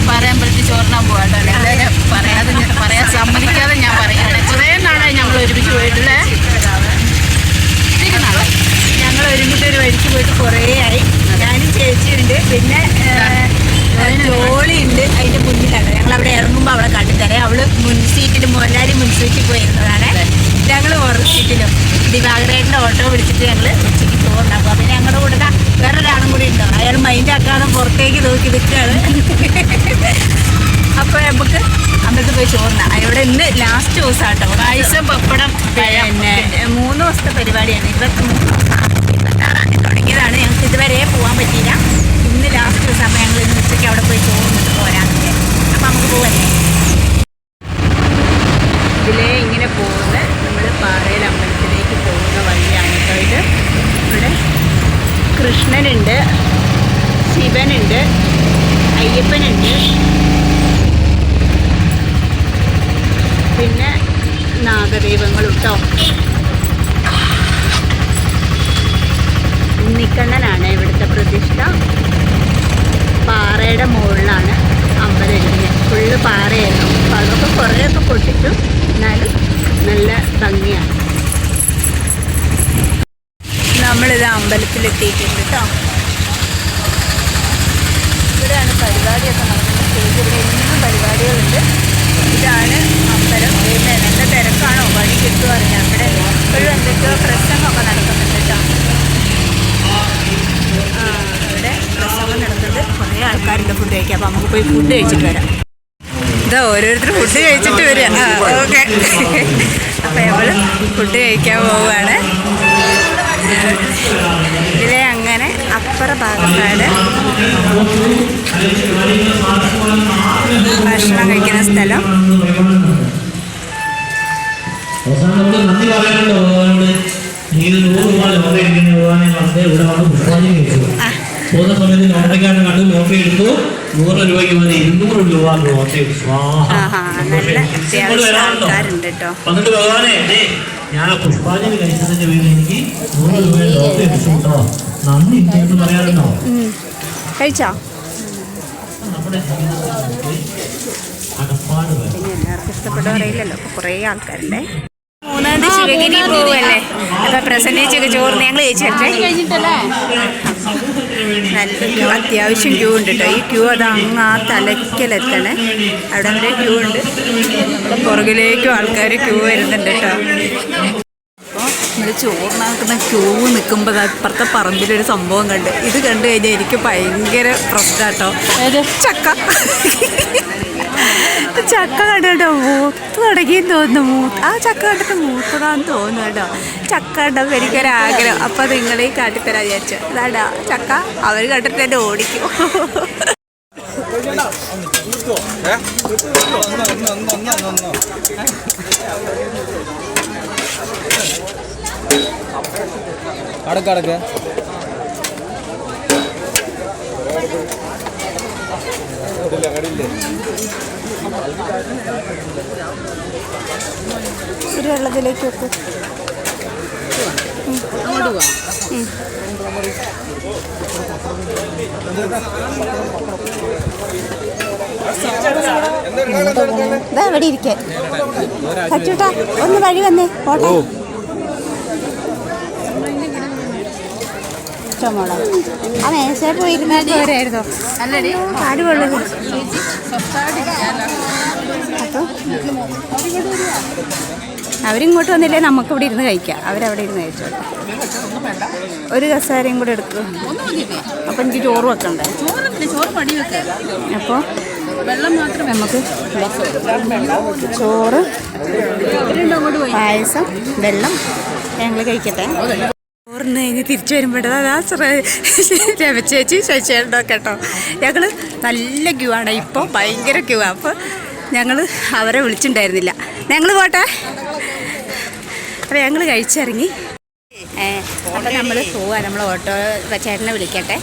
പറയാമ്പലത്തിൽ ചോറിനാൻ പോകാട്ടോ. എല്ലാവരും പറയാൻ സമ്മതിക്കാതെ ഞാൻ പറയുകയാണ്. കുറേ നാളായി ഞങ്ങൾ ഒരുമിച്ച് പോയിട്ടില്ലേ. ഞങ്ങൾ ഒരുമിച്ച് ഒരു വഴിക്ക് പോയിട്ട് കുറേ ആയി. ഞാനും ചേച്ചിയുണ്ട്, പിന്നെ ജോളിയുണ്ട് അതിൻ്റെ മുന്നിലാണ്. ഞങ്ങളവിടെ ഇറങ്ങുമ്പോൾ അവളെ കണ്ടിത്തരാം. അവള് മുൻസീറ്റിലും മോഹൻലാലി മുൻസീറ്റിൽ പോയിരുന്നതാണ്. ഞങ്ങൾ ഓരോ സീറ്റിലും ദിവാകരേട്ടൻ്റെ ഓട്ടോ വിളിച്ചിട്ട് ഞങ്ങൾ ഉച്ചയ്ക്ക് ചോറുണ്ടാക്കും. അപ്പം ഞങ്ങളുടെ കൂടെ വേറൊരാളും കൂടി ഉണ്ടോ, അയാൾ മൈൻഡാക്കാതെ പുറത്തേക്ക് നോക്കി നിൽക്കുകയാണ്. അപ്പോൾ നമുക്ക് അന്നത്തെ പോയി ചോറിനാ. ഇവിടെ ഇന്ന് ലാസ്റ്റ് ദിവസം ആട്ടോ. പായസം, പപ്പടം, പിന്നെ 3 ദിവസത്തെ പരിപാടിയാണ്. 26 തുടങ്ങിയതാണ്. ഞങ്ങൾക്ക് ഇതുവരെ പോകാൻ പറ്റിയില്ല. ഇന്ന് ലാസ്റ്റ് ദിവസം ഞങ്ങൾ ഇന്ന് ഉച്ചയ്ക്ക് അവിടെ പോയി ചോറിന്നിട്ട് പോരാന്നില്ല. അപ്പം നമുക്ക് പോകല്ലേ. ഇതിലേ ഇങ്ങനെ പോകുന്ന നമ്മൾ പാറയിൽ അമ്പലത്തിലേക്ക് പോകുന്ന വഴിയാണ് കേട്ടോ ഇത്. ഇവിടെ കൃഷ്ണനുണ്ട്, ശിവനുണ്ട്, അയ്യപ്പനുണ്ട്, പിന്നെ നാഗദൈവങ്ങളും കേട്ടോ. ഉണ്ണിക്കണ്ണനാണ് ഇവിടുത്തെ പ്രതിഷ്ഠ. പാറയുടെ മുകളിലാണ് അമ്പലം ഇരിക്കുന്നത്. ഫുള്ള് പാറയായിരുന്നു. അപ്പോൾ അതൊക്കെ കുറേയൊക്കെ പൊട്ടിച്ചു, എന്നാലും നല്ല ഭംഗിയാണ്. നമ്മളിത് അമ്പലത്തിലെത്തിയിട്ടുണ്ട് കേട്ടോ. ഇവിടെയാണ് പരിപാടിയൊക്കെ നടക്കുന്നത്. സ്റ്റേജ് ഇവിടെ എന്നും പരിപാടികളുണ്ട്. ഇതാണ് അമ്പലം. നല്ല തിരക്കാണോ, വഴി കിട്ടുമോ അറിയാം. ഇവിടെ ഇപ്പോഴും എന്തൊക്കെയോ പ്രസംഗമൊക്കെ നടക്കുന്നുണ്ട് കേട്ടോ. ഇവിടെ പ്രസംഗം നടക്കുന്നത്. കുറേ ആൾക്കാരുണ്ട് ഫുഡ് കഴിക്കാം. അപ്പോൾ നമുക്ക് പോയി ഫുഡ് കഴിച്ചിട്ട് വരാം. ഇതാ ഓരോരുത്തർ ഫുഡ് കഴിച്ചിട്ട് വരിക. ഓക്കെ. അപ്പോൾ ഞങ്ങൾ ഫുഡ് കഴിക്കാൻ പോവുകയാണ്. ഇതിലെ അങ്ങനെ അപ്പുറ ഭാഗത്താണ് ഭക്ഷണം കഴിക്കുന്ന സ്ഥലം. പോകുന്ന സമയത്ത് ലോട്ടറിക്കാരൻ കണ്ടു, ലോട്ടറി എടുത്തു. 100 രൂപയ്ക്ക് മതി 200 രൂപ ലോട്ടറി. വന്നിട്ട് ഭഗവാനെ, ഞാൻ പുഷ്പാഞ്ജലി കഴിച്ചതിന്റെ പേരിൽ എനിക്ക് 100 രൂപ ലോട്ടറി അടിച്ചു കേട്ടോ, നന്ദി എന്ന് പറയാറുണ്ടോ? കഴിച്ചോ? നമ്മുടെ ജീവിതത്തിൽ കടപ്പാട് എല്ലാവർക്കും ഇഷ്ടപ്പെട്ടവരയില്ലല്ലോ. കുറേ ആൾക്കാരുണ്ട്. 3-ാം തീയതി ശിവഗിരി പോവല്ലേ. അപ്പോൾ പ്രസന്റേജൊക്കെ ചോറിന് ഞങ്ങൾ കഴിച്ചിട്ടല്ലേ. നല്ല ക്യൂ, അത്യാവശ്യം ക്യൂ ഉണ്ട് കേട്ടോ. ഈ ക്യൂ അത് അങ്ങ് ആ തലയ്ക്കലെത്തണേ, അവിടെ വരെ ക്യൂ ഉണ്ട്. പുറകിലേക്കും ആൾക്കാർ ക്യൂ വരുന്നുണ്ട് കേട്ടോ. അപ്പോൾ നമ്മൾ ചോറിനാക്കുന്ന ക്യൂ നിൽക്കുമ്പോൾ അപ്പുറത്തെ പറമ്പിലൊരു സംഭവം കണ്ട്. ഇത് കണ്ടു കഴിഞ്ഞാൽ എനിക്ക് ഭയങ്കര പ്രശ്നമാട്ടോ. ചക്ക കണ്ടോ മൂത്ത് തുടങ്ങിയെന്ന് തോന്നുന്നു. ആ ചക്ക കണ്ടിട്ട് മൂത്തതാന്ന് തോന്നുന്നു കേട്ടോ. ചക്ക കണ്ടപ്പോൾ എനിക്കൊരാഗ്രഹം. അപ്പോൾ നിങ്ങളെ കാട്ടിത്തരാൻ വിചാരിച്ചു. അതാടാ ചക്ക. അവർ കണ്ടിട്ട് തന്നെ ഓടിക്കും. അടക്കടക്ക് ഒരു വെള്ളത്തിലേക്ക് വെക്കും. ഇതാ ഇവിടെ ഇരിക്കാൻ. സച്ചൂട്ടാ ഒന്ന് വഴി വന്നേ പോട്ടെ. മോളെ ആ മേശയിൽ പോയിരുന്നാൽ പോരായിരുന്നോ? കാട് വെള്ളം. അപ്പോൾ അവരിങ്ങോട്ട് വന്നില്ലേ നമുക്കിവിടെ ഇരുന്ന് കഴിക്കാം. അവരവിടെ ഇരുന്ന് കഴിച്ചോട്ടെ. ഒരു കസേരയും കൂടെ എടുക്കും. അപ്പോൾ എനിക്ക് ചോറ് വെക്കണ്ടേ? അപ്പോൾ വെള്ളം മാത്രം നമുക്ക് ചോറ്, പായസം, വെള്ളം ഞങ്ങൾ കഴിക്കട്ടെ. ചോറിന് കഴിഞ്ഞ് തിരിച്ചു വരുമ്പോഴാ രമച്ചേച്ചി ശശിയേട്ടോ കേട്ടോ. ഞങ്ങൾ നല്ല ക്യൂ ആണ്. ഇപ്പോൾ ഭയങ്കര ക്യൂ ആണ്. അപ്പോൾ ഞങ്ങൾ അവരെ വിളിച്ചിട്ടുണ്ടായിരുന്നില്ല. ഞങ്ങൾ പോട്ടെ. അപ്പോൾ ഞങ്ങൾ കഴിച്ചിറങ്ങി. അപ്പോൾ നമ്മൾ പോവാം. നമ്മൾ ഓട്ടോ ചേട്ടനെ വിളിക്കട്ടെ.